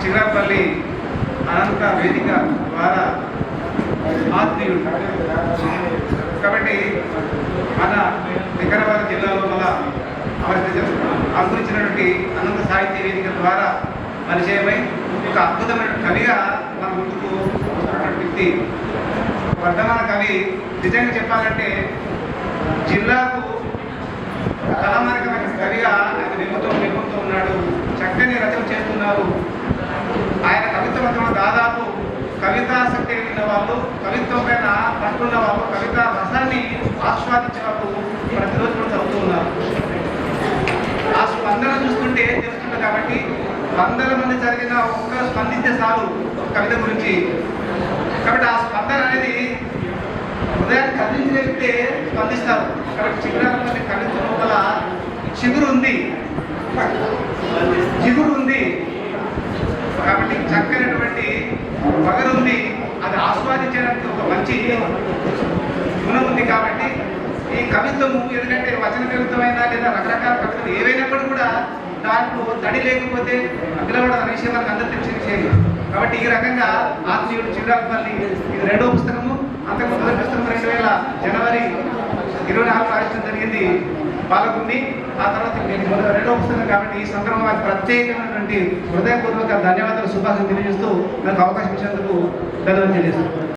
చిరాపల్లి అనంత వేదిక ద్వారా ఆత్మీయుడు కాబట్టి మన వికారాబాద్ జిల్లాలో మన అంకురించినటువంటి అనంత సాహిత్య వేదిక ద్వారా పరిచయమై ఒక అద్భుతమైన కవిగా మన ముందుకు వ్యక్తి వర్ధమాన కవి. నిజంగా చెప్పాలంటే జిల్లాకు తలమానికమైన కవిగా ఆయన నిమ్ముతూ ఉన్నాడు. చక్కని రచన చేస్తున్నారు. ఆయన కవిత్వం దాదాపు కవితాసక్తి ఉన్న వాళ్ళు, కవిత్వం పైన పట్టున్న వాళ్ళు, కవితా రసాన్ని ఆస్వాదించిన వాళ్ళు ప్రతిరోజు కూడా చదువుతూ ఉన్నారు. ఆ స్పందన చూస్తుంటే తెలుస్తుంది. కాబట్టి 100 మంది జరిగిన ఒక్క స్పందించే చాలు కవిత గురించి. కాబట్టి ఆ స్పందన అనేది హృదయాన్ని కదిలించలేకపోతే స్పందిస్తారు. కాబట్టి చిగురాల కవిత్వం లోపల చిగురు ఉంది, జిగురు ఉంది. కాబట్టి చక్కనటువంటి పగరు ఉంది. అది ఆస్వాదించడానికి ఒక మంచి గుణం ఉంది. కాబట్టి ఈ కవిత్వము ఎందుకంటే వచన కవిత్వమైనా లేదా రకరకాల కవితలు ఏవైనప్పుడు కూడా దాంట్లో తడి లేకపోతే పిలవడం అనే విషయం మనకు అందరూ తెలిసిన విషయం. కాబట్టి ఈ రకంగా ఆత్మీయుడు చిరాపల్లి ఇది 2వ పుస్తకము. అంతకు మొదటి పుస్తకం 2000 జనవరి 24 రాయించడం జరిగింది పాల్గొంది. ఆ తర్వాత 2వ పుస్తకం. కాబట్టి ఈ సందర్భంగా ప్రత్యేకమైనటువంటి హృదయపూర్వక ధన్యవాదాలు, శుభాకాంక్షలు తెలియజేస్తూ నాకు అవకాశం ఇచ్చినందుకు ధన్యవాదాలు తెలియజేస్తాను.